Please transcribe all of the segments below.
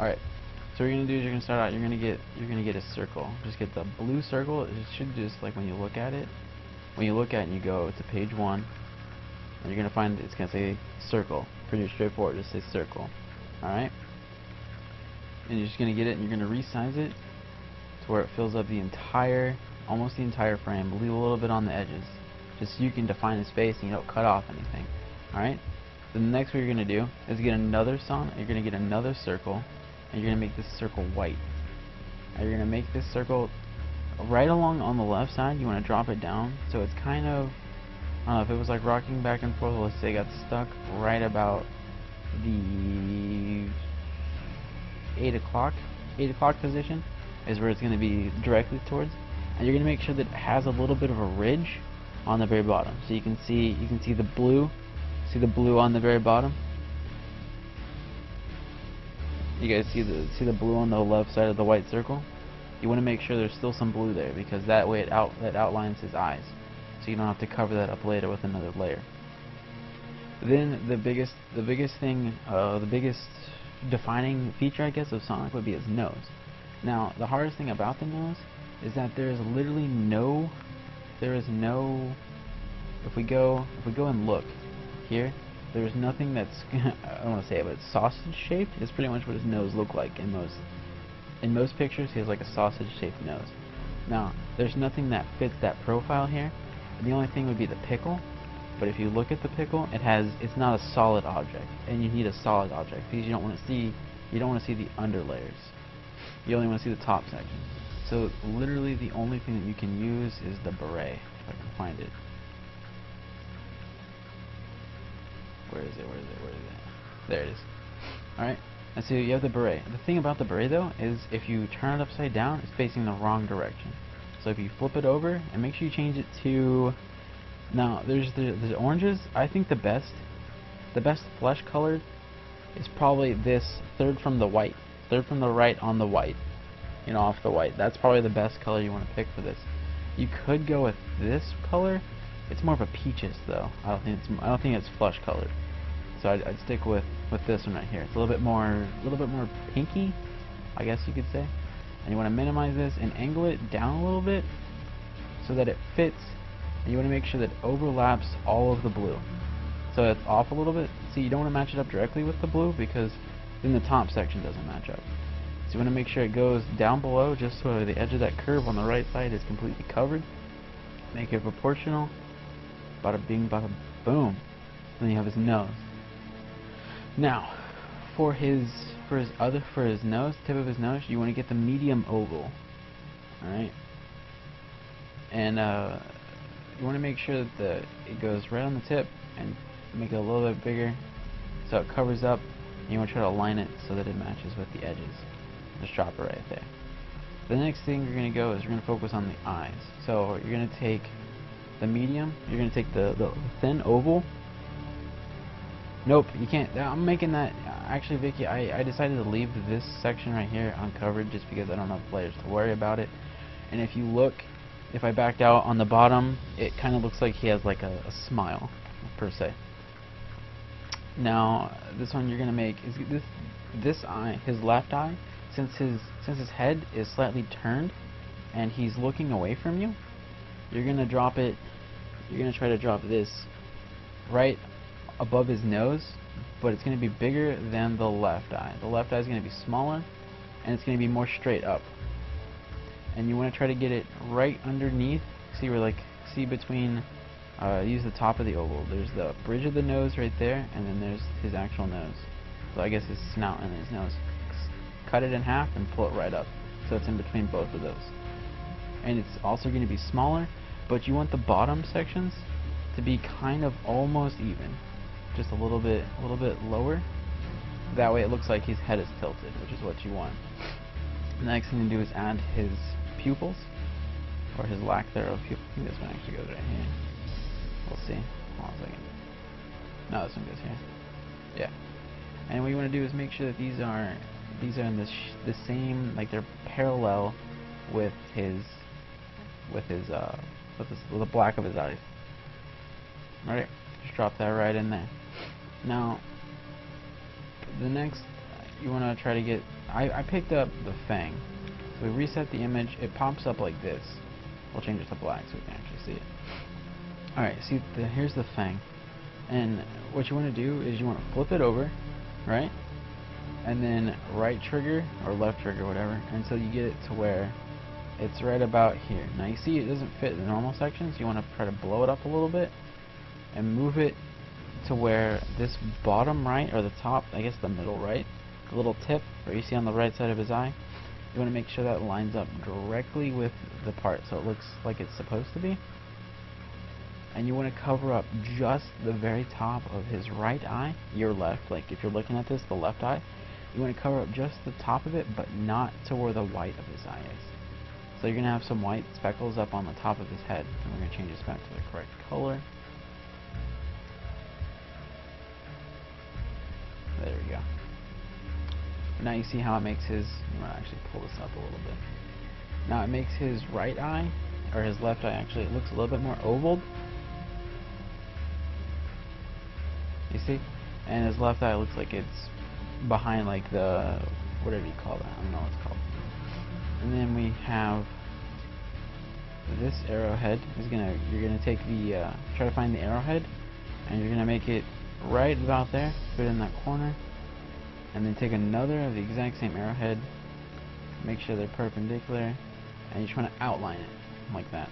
Alright, so what you're gonna do is you're gonna start out. You're gonna get a circle. Just get the blue circle. It should just, like, when you look at it, and you go to page 1, and you're gonna find it's gonna say circle. Pretty straightforward. Just say circle. All right, and you're just gonna get it, and you're gonna resize it to where it fills up the entire, almost the entire frame. Leave a little bit on the edges, just so you can define the space and you don't cut off anything. All right. Then next, what you're gonna do is get another You're gonna get another circle, and you're gonna make this circle white. And you're gonna make this circle right along on the left side. You want to drop it down so it's kind of, I don't know, if it was like rocking back and forth, let's say it got stuck right about the 8 o'clock position is where it's going to be directly towards, and you're going to make sure that it has a little bit of a ridge on the very bottom, so you can see the blue. See the blue on the very bottom? You guys see the blue on the left side of the white circle? You want to make sure there's still some blue there, because that way it outlines his eyes, so you don't have to cover that up later with another layer. Then the biggest defining feature, I guess, of Sonic would be his nose. Now, the hardest thing about the nose is that there is literally no. If we go and look here, there's nothing that's I don't want to say it, but it's sausage shaped. It's pretty much what his nose looked like in most pictures. He has like a sausage shaped nose. Now, there's nothing that fits that profile here. The only thing would be the pickle. But if you look at the pickle, it's not a solid object, and you need a solid object because you don't want to see the underlayers. You only want to see the top section. So literally the only thing that you can use is the beret, if I can find it. Where is it? There it is. Alright, and so you have the beret. The thing about the beret, though, is if you turn it upside down, it's facing the wrong direction. So if you flip it over, and make sure you change it to... Now, there's oranges. I think the best flesh color is probably this third from the right on the white, off the white. That's probably the best color you want to pick for this. You could go with this color. It's more of a peaches, though. I don't think it's flesh colored. So I'd stick with this one right here. It's a little bit more pinky, I guess you could say. And you want to minimize this and angle it down a little bit so that it fits. And you want to make sure that it overlaps all of the blue. So it's off a little bit. See, you don't want to match it up directly with the blue because then the top section doesn't match up. So you want to make sure it goes down below just so the edge of that curve on the right side is completely covered. Make it proportional. Bada bing, bada boom. Then you have his nose. Now, for his nose, tip of his nose, you want to get the medium oval. Alright? And you want to make sure that it goes right on the tip and make it a little bit bigger so it covers up, and you want to try to align it so that it matches with the edges. Just drop it right there. The next thing you're going to go is you're going to focus on the eyes. So you're going to take the medium, you're going to take the thin oval. Nope, you can't. I'm making that. Actually, Vicky, I decided to leave this section right here uncovered just because I don't have players to worry about it. And if you look, if I backed out on the bottom, it kind of looks like he has like a smile, per se. Now, this one you're gonna make is this eye, his left eye, since his head is slightly turned, and he's looking away from you. You're gonna drop it. You're gonna try to drop this right above his nose, but it's gonna be bigger than the left eye. The left eye is gonna be smaller, and it's gonna be more straight up. And you want to try to get it right underneath. See between. Use the top of the oval. There's the bridge of the nose right there, and then there's his actual nose. So I guess his snout and his nose. Cut it in half and pull it right up, so it's in between both of those. And it's also going to be smaller, but you want the bottom sections to be kind of almost even, just a little bit lower. That way it looks like his head is tilted, which is what you want. The next thing to do is add his pupils, or his lack thereof pupils. I think this one actually goes right here. We'll see. Hold on a second. No, this one goes here. Yeah. And what you want to do is make sure that these are in the same, like they're parallel with the black of his eyes. Alright, just drop that right in there. Now, the next, you want to try to get I picked up the Fang. So we reset the image, it pops up like this. We'll change it to black so we can actually see it. Alright, see, here's the Fang. And what you want to do is you want to flip it over, right? And then right trigger, or left trigger, whatever, until you get it to where it's right about here. Now you see it doesn't fit the normal section, so you want to try to blow it up a little bit and move it to where this bottom right, or the top, I guess the middle right, the little tip where you see on the right side of his eye, you want to make sure that lines up directly with the part so it looks like it's supposed to be. And you want to cover up just the very top of his right eye, your left, like if you're looking at this, the left eye, you want to cover up just the top of it, but not to where the white of his eye is. So you're going to have some white speckles up on the top of his head, and we're going to change this back to the correct color. There we go. Now you see how it makes his, I'm going to actually pull this up a little bit. Now it makes his right eye, or his left eye actually, it looks a little bit more oval. You see? And his left eye looks like it's behind like the, whatever you call that, I don't know what it's called. And then we have this arrowhead you're gonna take the, try to find the arrowhead, and you're gonna make it right about there, put it in that corner, and then take another of the exact same arrowhead, make sure they're perpendicular, and you're trying to outline it, like that.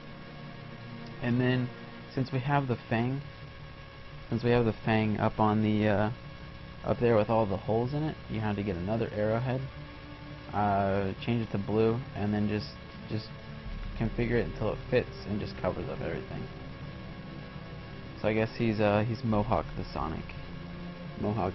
And then, since we have the Fang up on the, up there with all the holes in it, you have to get another arrowhead, change it to blue, and then just configure it until it fits and just covers up everything. So I guess he's Mohawk the Sonic. Mohawk